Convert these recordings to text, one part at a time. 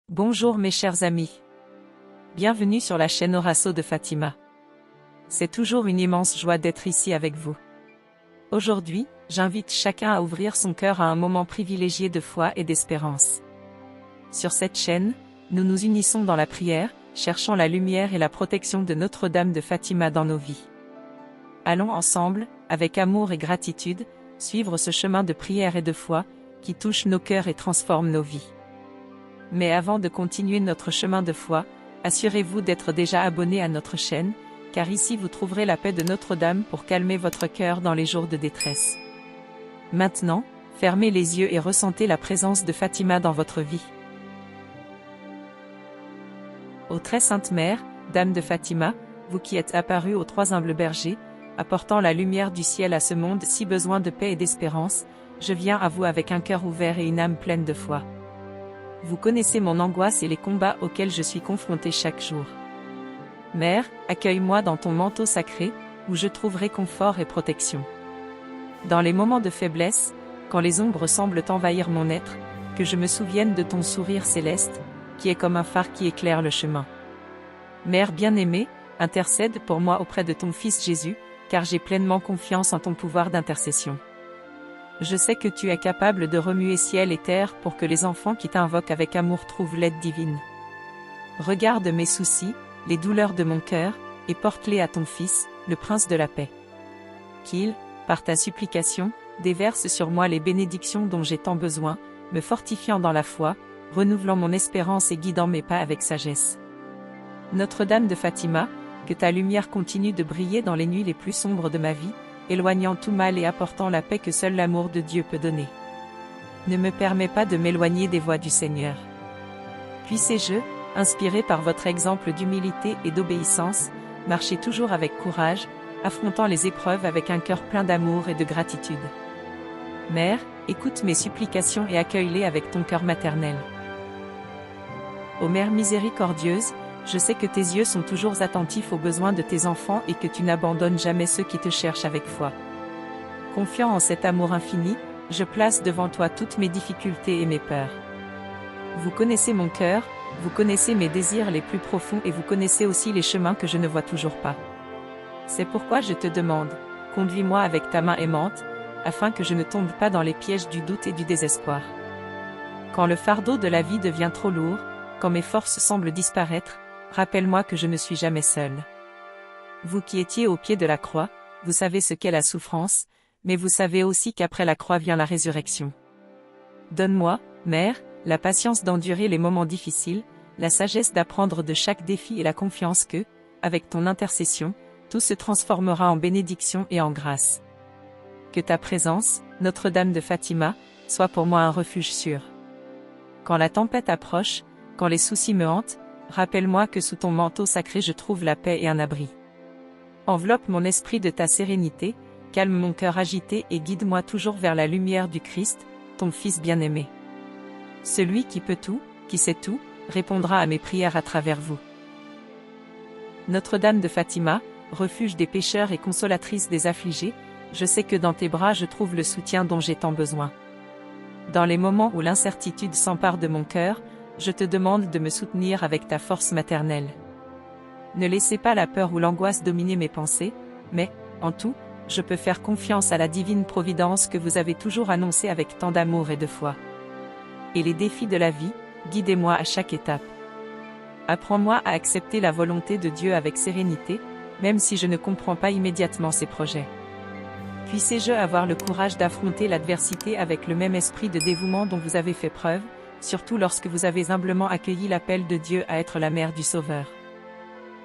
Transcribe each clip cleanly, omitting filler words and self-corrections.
Bonjour mes chers amis. Bienvenue sur la chaîne Horacio de Fatima. C'est toujours une immense joie d'être ici avec vous. Aujourd'hui, j'invite chacun à ouvrir son cœur à un moment privilégié de foi et d'espérance. Sur cette chaîne, nous nous unissons dans la prière, cherchant la lumière et la protection de Notre-Dame de Fatima dans nos vies. Allons ensemble, avec amour et gratitude, suivre ce chemin de prière et de foi, qui touche nos cœurs et transforme nos vies. Mais avant de continuer notre chemin de foi, assurez-vous d'être déjà abonné à notre chaîne, car ici vous trouverez la paix de Notre-Dame pour calmer votre cœur dans les jours de détresse. Maintenant, fermez les yeux et ressentez la présence de Fatima dans votre vie. Ô très sainte Mère, Dame de Fatima, vous qui êtes apparue aux trois humbles bergers, apportant la lumière du ciel à ce monde si besoin de paix et d'espérance, je viens à vous avec un cœur ouvert et une âme pleine de foi. Vous connaissez mon angoisse et les combats auxquels je suis confrontée chaque jour. Mère, accueille-moi dans ton manteau sacré, où je trouverai confort et protection. Dans les moments de faiblesse, quand les ombres semblent envahir mon être, que je me souvienne de ton sourire céleste, qui est comme un phare qui éclaire le chemin. Mère bien-aimée, intercède pour moi auprès de ton Fils Jésus, car j'ai pleinement confiance en ton pouvoir d'intercession. Je sais que tu es capable de remuer ciel et terre pour que les enfants qui t'invoquent avec amour trouvent l'aide divine. Regarde mes soucis, les douleurs de mon cœur, et porte-les à ton Fils, le Prince de la paix. Qu'il, par ta supplication, déverse sur moi les bénédictions dont j'ai tant besoin, me fortifiant dans la foi, renouvelant mon espérance et guidant mes pas avec sagesse. Notre-Dame de Fatima, que ta lumière continue de briller dans les nuits les plus sombres de ma vie, éloignant tout mal et apportant la paix que seul l'amour de Dieu peut donner. Ne me permets pas de m'éloigner des voies du Seigneur. Puissez-je, inspiré par votre exemple d'humilité et d'obéissance, marcher toujours avec courage, affrontant les épreuves avec un cœur plein d'amour et de gratitude. Mère, écoute mes supplications et accueille-les avec ton cœur maternel. Ô Mère miséricordieuse, je sais que tes yeux sont toujours attentifs aux besoins de tes enfants et que tu n'abandonnes jamais ceux qui te cherchent avec foi. Confiant en cet amour infini, je place devant toi toutes mes difficultés et mes peurs. Vous connaissez mon cœur, vous connaissez mes désirs les plus profonds et vous connaissez aussi les chemins que je ne vois toujours pas. C'est pourquoi je te demande, conduis-moi avec ta main aimante, afin que je ne tombe pas dans les pièges du doute et du désespoir. Quand le fardeau de la vie devient trop lourd, quand mes forces semblent disparaître, rappelle-moi que je ne suis jamais seule. Vous qui étiez au pied de la croix, vous savez ce qu'est la souffrance, mais vous savez aussi qu'après la croix vient la résurrection. Donne-moi, Mère, la patience d'endurer les moments difficiles, la sagesse d'apprendre de chaque défi et la confiance que, avec ton intercession, tout se transformera en bénédiction et en grâce. Que ta présence, Notre-Dame de Fatima, soit pour moi un refuge sûr. Quand la tempête approche, quand les soucis me hantent, rappelle-moi que sous ton manteau sacré je trouve la paix et un abri. Enveloppe mon esprit de ta sérénité, calme mon cœur agité et guide-moi toujours vers la lumière du Christ, ton Fils bien-aimé. Celui qui peut tout, qui sait tout, répondra à mes prières à travers vous. Notre-Dame de Fatima, refuge des pécheurs et consolatrice des affligés, je sais que dans tes bras je trouve le soutien dont j'ai tant besoin. Dans les moments où l'incertitude s'empare de mon cœur, je te demande de me soutenir avec ta force maternelle. Ne laissez pas la peur ou l'angoisse dominer mes pensées, mais, en tout, je peux faire confiance à la divine providence que vous avez toujours annoncée avec tant d'amour et de foi. Et les défis de la vie, guidez-moi à chaque étape. Apprends-moi à accepter la volonté de Dieu avec sérénité, même si je ne comprends pas immédiatement ses projets. Puissez-je avoir le courage d'affronter l'adversité avec le même esprit de dévouement dont vous avez fait preuve, surtout lorsque vous avez humblement accueilli l'appel de Dieu à être la mère du Sauveur.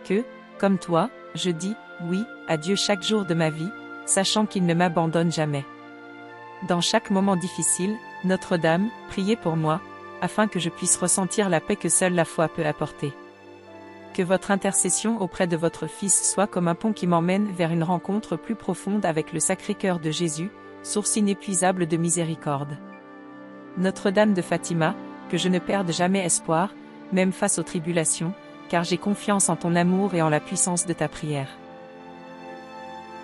Que, comme toi, je dis oui à Dieu chaque jour de ma vie, sachant qu'il ne m'abandonne jamais. Dans chaque moment difficile, Notre-Dame, priez pour moi, afin que je puisse ressentir la paix que seule la foi peut apporter. Que votre intercession auprès de votre Fils soit comme un pont qui m'emmène vers une rencontre plus profonde avec le Sacré-Cœur de Jésus, source inépuisable de miséricorde. Notre-Dame de Fatima, que je ne perde jamais espoir, même face aux tribulations, car j'ai confiance en ton amour et en la puissance de ta prière.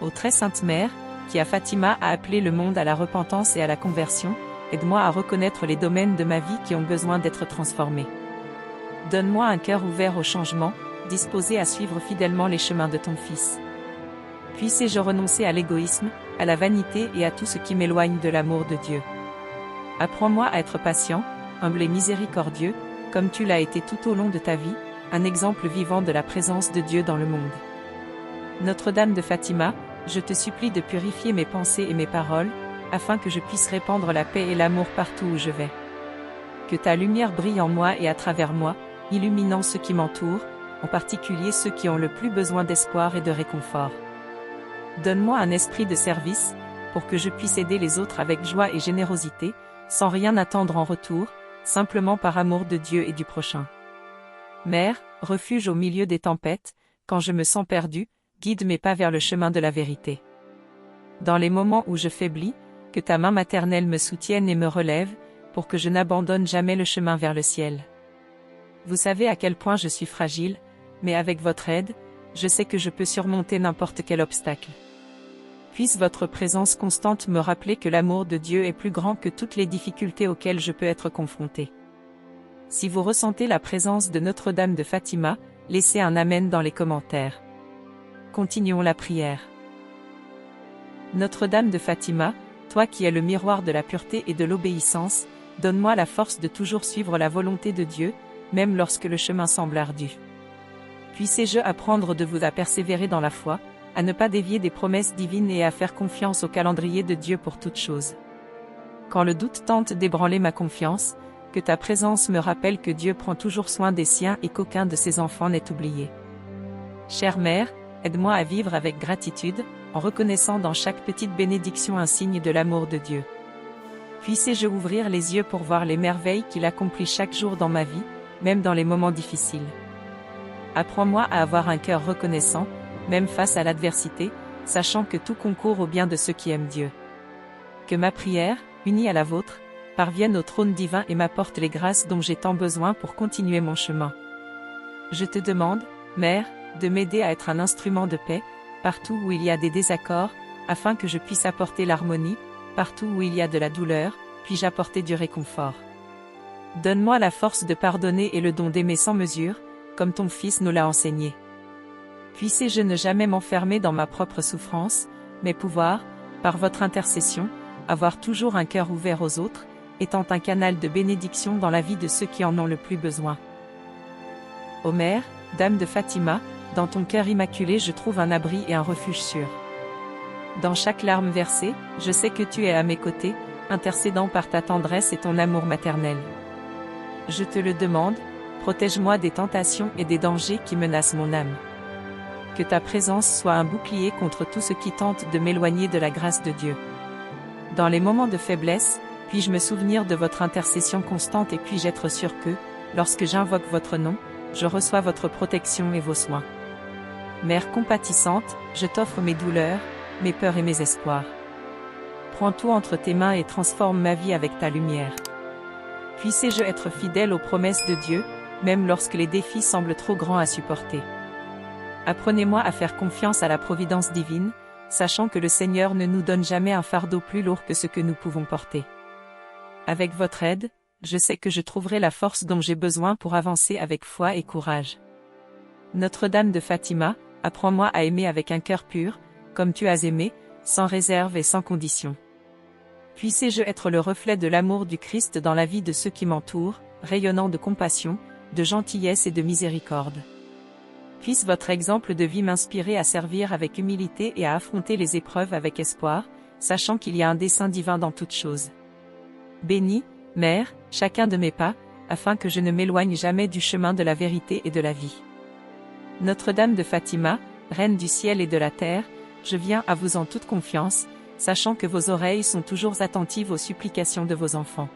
Ô très sainte Mère, qui à Fatima a appelé le monde à la repentance et à la conversion, aide-moi à reconnaître les domaines de ma vie qui ont besoin d'être transformés. Donne-moi un cœur ouvert au changement, disposé à suivre fidèlement les chemins de ton Fils. Puisse-je renoncer à l'égoïsme, à la vanité et à tout ce qui m'éloigne de l'amour de Dieu. Apprends-moi à être patient, humble et miséricordieux, comme tu l'as été tout au long de ta vie, un exemple vivant de la présence de Dieu dans le monde. Notre-Dame de Fatima, je te supplie de purifier mes pensées et mes paroles, afin que je puisse répandre la paix et l'amour partout où je vais. Que ta lumière brille en moi et à travers moi, illuminant ceux qui m'entourent, en particulier ceux qui ont le plus besoin d'espoir et de réconfort. Donne-moi un esprit de service, pour que je puisse aider les autres avec joie et générosité, sans rien attendre en retour, simplement par amour de Dieu et du prochain. Mère, refuge au milieu des tempêtes, quand je me sens perdu, guide mes pas vers le chemin de la vérité. Dans les moments où je faiblis, que ta main maternelle me soutienne et me relève, pour que je n'abandonne jamais le chemin vers le ciel. Vous savez à quel point je suis fragile, mais avec votre aide, je sais que je peux surmonter n'importe quel obstacle. Puisse votre présence constante me rappeler que l'amour de Dieu est plus grand que toutes les difficultés auxquelles je peux être confronté. Si vous ressentez la présence de Notre-Dame de Fatima, laissez un Amen dans les commentaires. Continuons la prière. Notre-Dame de Fatima, toi qui es le miroir de la pureté et de l'obéissance, donne-moi la force de toujours suivre la volonté de Dieu, même lorsque le chemin semble ardu. Puissez-je apprendre de vous à persévérer dans la foi, à ne pas dévier des promesses divines et à faire confiance au calendrier de Dieu pour toutes choses. Quand le doute tente d'ébranler ma confiance, que ta présence me rappelle que Dieu prend toujours soin des siens et qu'aucun de ses enfants n'est oublié. Chère Mère, aide-moi à vivre avec gratitude, en reconnaissant dans chaque petite bénédiction un signe de l'amour de Dieu. Puissez-je ouvrir les yeux pour voir les merveilles qu'il accomplit chaque jour dans ma vie, même dans les moments difficiles. Apprends-moi à avoir un cœur reconnaissant, même face à l'adversité, sachant que tout concourt au bien de ceux qui aiment Dieu. Que ma prière, unie à la vôtre, parvienne au trône divin et m'apporte les grâces dont j'ai tant besoin pour continuer mon chemin. Je te demande, Mère, de m'aider à être un instrument de paix, partout où il y a des désaccords, afin que je puisse apporter l'harmonie, partout où il y a de la douleur, puis-je apporter du réconfort. Donne-moi la force de pardonner et le don d'aimer sans mesure, comme ton Fils nous l'a enseigné. Puissez-je ne jamais m'enfermer dans ma propre souffrance, mais pouvoir, par votre intercession, avoir toujours un cœur ouvert aux autres, étant un canal de bénédiction dans la vie de ceux qui en ont le plus besoin. Ô Mère, Dame de Fatima, dans ton cœur immaculé je trouve un abri et un refuge sûr. Dans chaque larme versée, je sais que tu es à mes côtés, intercédant par ta tendresse et ton amour maternel. Je te le demande, protège-moi des tentations et des dangers qui menacent mon âme. Que ta présence soit un bouclier contre tout ce qui tente de m'éloigner de la grâce de Dieu. Dans les moments de faiblesse, puis-je me souvenir de votre intercession constante et puis-je être sûr que, lorsque j'invoque votre nom, je reçois votre protection et vos soins. Mère compatissante, je t'offre mes douleurs, mes peurs et mes espoirs. Prends tout entre tes mains et transforme ma vie avec ta lumière. Puissez-je être fidèle aux promesses de Dieu, même lorsque les défis semblent trop grands à supporter. Apprenez-moi à faire confiance à la providence divine, sachant que le Seigneur ne nous donne jamais un fardeau plus lourd que ce que nous pouvons porter. Avec votre aide, je sais que je trouverai la force dont j'ai besoin pour avancer avec foi et courage. Notre-Dame de Fatima, apprends-moi à aimer avec un cœur pur, comme tu as aimé, sans réserve et sans condition. Puissez-je être le reflet de l'amour du Christ dans la vie de ceux qui m'entourent, rayonnant de compassion, de gentillesse et de miséricorde. Puisse votre exemple de vie m'inspirer à servir avec humilité et à affronter les épreuves avec espoir, sachant qu'il y a un dessein divin dans toutes choses. Bénis, Mère, chacun de mes pas, afin que je ne m'éloigne jamais du chemin de la vérité et de la vie. Notre-Dame de Fatima, Reine du ciel et de la terre, je viens à vous en toute confiance, sachant que vos oreilles sont toujours attentives aux supplications de vos enfants.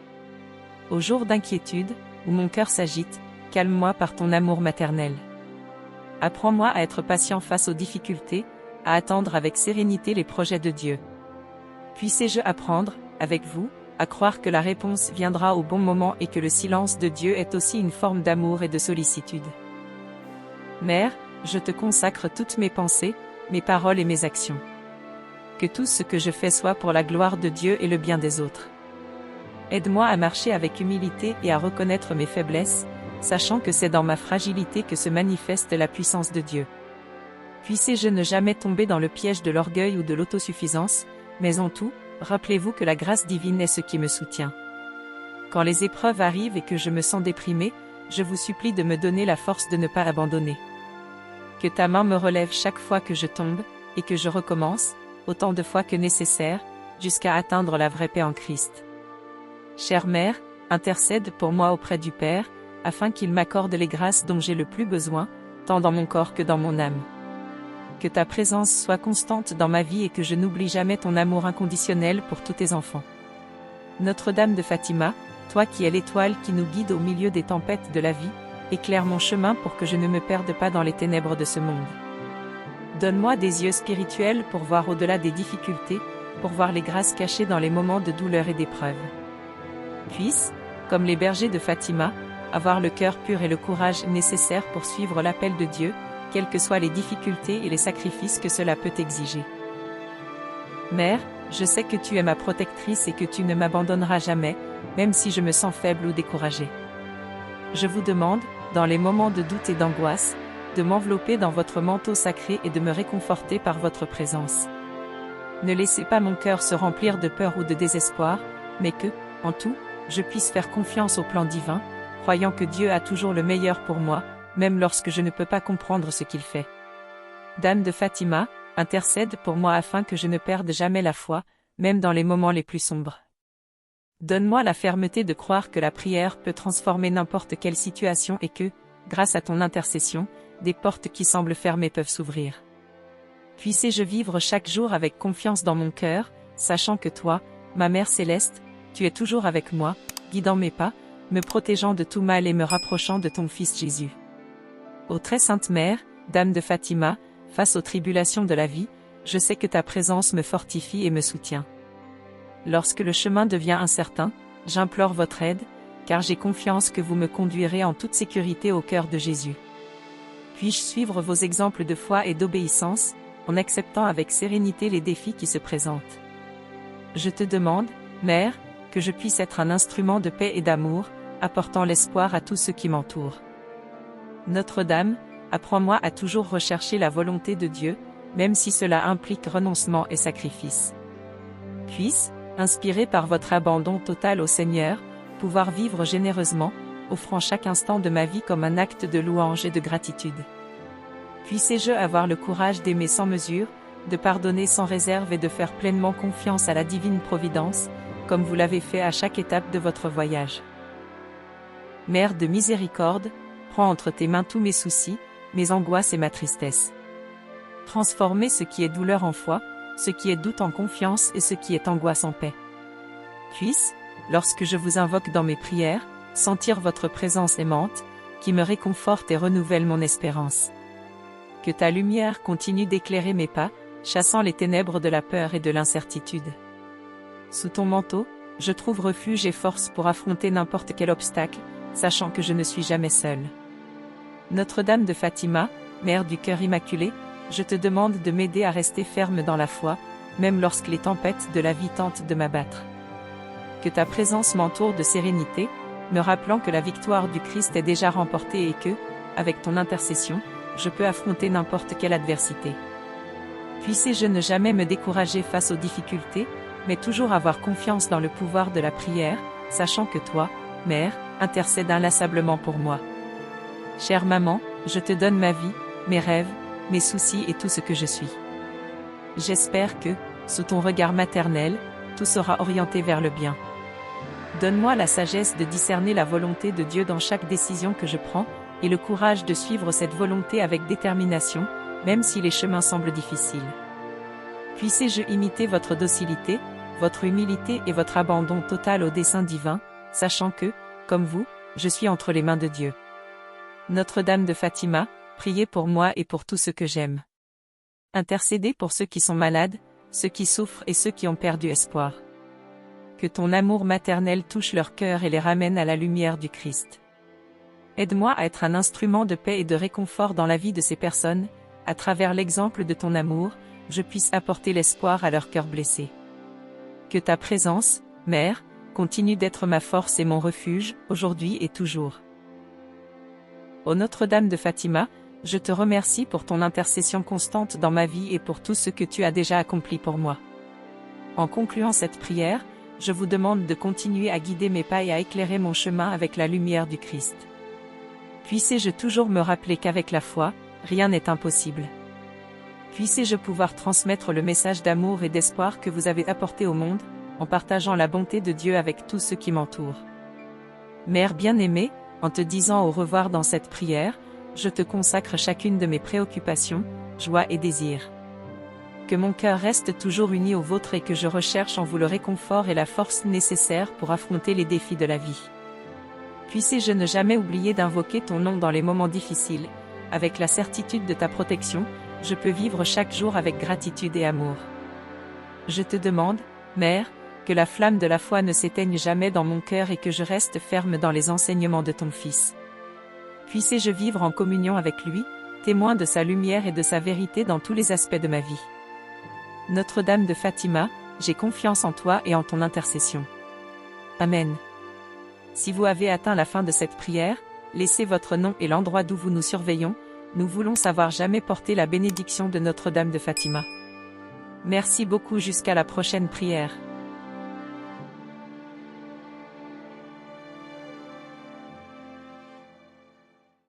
Au jour d'inquiétude, où mon cœur s'agite, calme-moi par ton amour maternel. Apprends-moi à être patient face aux difficultés, à attendre avec sérénité les projets de Dieu. Puissez-je apprendre, avec vous, à croire que la réponse viendra au bon moment et que le silence de Dieu est aussi une forme d'amour et de sollicitude. Mère, je te consacre toutes mes pensées, mes paroles et mes actions. Que tout ce que je fais soit pour la gloire de Dieu et le bien des autres. Aide-moi à marcher avec humilité et à reconnaître mes faiblesses, sachant que c'est dans ma fragilité que se manifeste la puissance de Dieu. Puissez-je ne jamais tomber dans le piège de l'orgueil ou de l'autosuffisance, mais en tout, rappelez-vous que la grâce divine est ce qui me soutient. Quand les épreuves arrivent et que je me sens déprimé, je vous supplie de me donner la force de ne pas abandonner. Que ta main me relève chaque fois que je tombe, et que je recommence, autant de fois que nécessaire, jusqu'à atteindre la vraie paix en Christ. Chère Mère, intercède pour moi auprès du Père, afin qu'il m'accorde les grâces dont j'ai le plus besoin, tant dans mon corps que dans mon âme. Que ta présence soit constante dans ma vie et que je n'oublie jamais ton amour inconditionnel pour tous tes enfants. Notre-Dame de Fatima, toi qui es l'étoile qui nous guide au milieu des tempêtes de la vie, éclaire mon chemin pour que je ne me perde pas dans les ténèbres de ce monde. Donne-moi des yeux spirituels pour voir au-delà des difficultés, pour voir les grâces cachées dans les moments de douleur et d'épreuve. Puisse, comme les bergers de Fatima, avoir le cœur pur et le courage nécessaire pour suivre l'appel de Dieu, quelles que soient les difficultés et les sacrifices que cela peut exiger. Mère, je sais que tu es ma protectrice et que tu ne m'abandonneras jamais, même si je me sens faible ou découragé. Je vous demande, dans les moments de doute et d'angoisse, de m'envelopper dans votre manteau sacré et de me réconforter par votre présence. Ne laissez pas mon cœur se remplir de peur ou de désespoir, mais que, en tout, je puisse faire confiance au plan divin, croyant que Dieu a toujours le meilleur pour moi, même lorsque je ne peux pas comprendre ce qu'il fait. Dame de Fatima, intercède pour moi afin que je ne perde jamais la foi, même dans les moments les plus sombres. Donne-moi la fermeté de croire que la prière peut transformer n'importe quelle situation et que, grâce à ton intercession, des portes qui semblent fermées peuvent s'ouvrir. Puissé-je vivre chaque jour avec confiance dans mon cœur, sachant que toi, ma Mère céleste, tu es toujours avec moi, guidant mes pas, me protégeant de tout mal et me rapprochant de ton Fils Jésus. Ô très sainte Mère, Dame de Fatima, face aux tribulations de la vie, je sais que ta présence me fortifie et me soutient. Lorsque le chemin devient incertain, j'implore votre aide, car j'ai confiance que vous me conduirez en toute sécurité au cœur de Jésus. Puis-je suivre vos exemples de foi et d'obéissance, en acceptant avec sérénité les défis qui se présentent. Je te demande, Mère, que je puisse être un instrument de paix et d'amour, apportant l'espoir à tous ceux qui m'entourent. Notre-Dame, apprends-moi à toujours rechercher la volonté de Dieu, même si cela implique renoncement et sacrifice. Puisse, inspiré par votre abandon total au Seigneur, pouvoir vivre généreusement, offrant chaque instant de ma vie comme un acte de louange et de gratitude. Puissé-je avoir le courage d'aimer sans mesure, de pardonner sans réserve et de faire pleinement confiance à la divine providence, comme vous l'avez fait à chaque étape de votre voyage. Mère de miséricorde, prends entre tes mains tous mes soucis, mes angoisses et ma tristesse. Transformez ce qui est douleur en foi, ce qui est doute en confiance et ce qui est angoisse en paix. Puisse, lorsque je vous invoque dans mes prières, sentir votre présence aimante, qui me réconforte et renouvelle mon espérance. Que ta lumière continue d'éclairer mes pas, chassant les ténèbres de la peur et de l'incertitude. Sous ton manteau, je trouve refuge et force pour affronter n'importe quel obstacle, sachant que je ne suis jamais seule. Notre-Dame de Fatima, Mère du cœur immaculé, je te demande de m'aider à rester ferme dans la foi, même lorsque les tempêtes de la vie tentent de m'abattre. Que ta présence m'entoure de sérénité, me rappelant que la victoire du Christ est déjà remportée et que, avec ton intercession, je peux affronter n'importe quelle adversité. Puissé-je ne jamais me décourager face aux difficultés, mais toujours avoir confiance dans le pouvoir de la prière, sachant que toi, Mère, intercède inlassablement pour moi. Chère maman, je te donne ma vie, mes rêves, mes soucis et tout ce que je suis. J'espère que, sous ton regard maternel, tout sera orienté vers le bien. Donne-moi la sagesse de discerner la volonté de Dieu dans chaque décision que je prends, et le courage de suivre cette volonté avec détermination, même si les chemins semblent difficiles. Puissé-je imiter votre docilité, votre humilité et votre abandon total au dessein divin, sachant que, comme vous, je suis entre les mains de Dieu. Notre-Dame de Fatima, priez pour moi et pour tous ceux que j'aime. Intercédez pour ceux qui sont malades, ceux qui souffrent et ceux qui ont perdu espoir. Que ton amour maternel touche leur cœur et les ramène à la lumière du Christ. Aide-moi à être un instrument de paix et de réconfort dans la vie de ces personnes, à travers l'exemple de ton amour, je puisse apporter l'espoir à leur cœur blessé. Que ta présence, Mère, continue d'être ma force et mon refuge, aujourd'hui et toujours. Ô Notre-Dame de Fatima, je te remercie pour ton intercession constante dans ma vie et pour tout ce que tu as déjà accompli pour moi. En concluant cette prière, je vous demande de continuer à guider mes pas et à éclairer mon chemin avec la lumière du Christ. Puissé-je toujours me rappeler qu'avec la foi, rien n'est impossible. Puissé-je pouvoir transmettre le message d'amour et d'espoir que vous avez apporté au monde, en partageant la bonté de Dieu avec tous ceux qui m'entourent. Mère bien-aimée, en te disant au revoir dans cette prière, je te consacre chacune de mes préoccupations, joies et désirs. Que mon cœur reste toujours uni au vôtre et que je recherche en vous le réconfort et la force nécessaire pour affronter les défis de la vie. Puissé-je ne jamais oublier d'invoquer ton nom dans les moments difficiles, avec la certitude de ta protection, je peux vivre chaque jour avec gratitude et amour. Je te demande, Mère, que la flamme de la foi ne s'éteigne jamais dans mon cœur et que je reste ferme dans les enseignements de ton Fils. Puissé-je vivre en communion avec lui, témoin de sa lumière et de sa vérité dans tous les aspects de ma vie. Notre-Dame de Fatima, j'ai confiance en toi et en ton intercession. Amen. Si vous avez atteint la fin de cette prière, laissez votre nom et l'endroit d'où vous nous surveillons, nous voulons savoir jamais porter la bénédiction de Notre-Dame de Fatima. Merci beaucoup, jusqu'à la prochaine prière.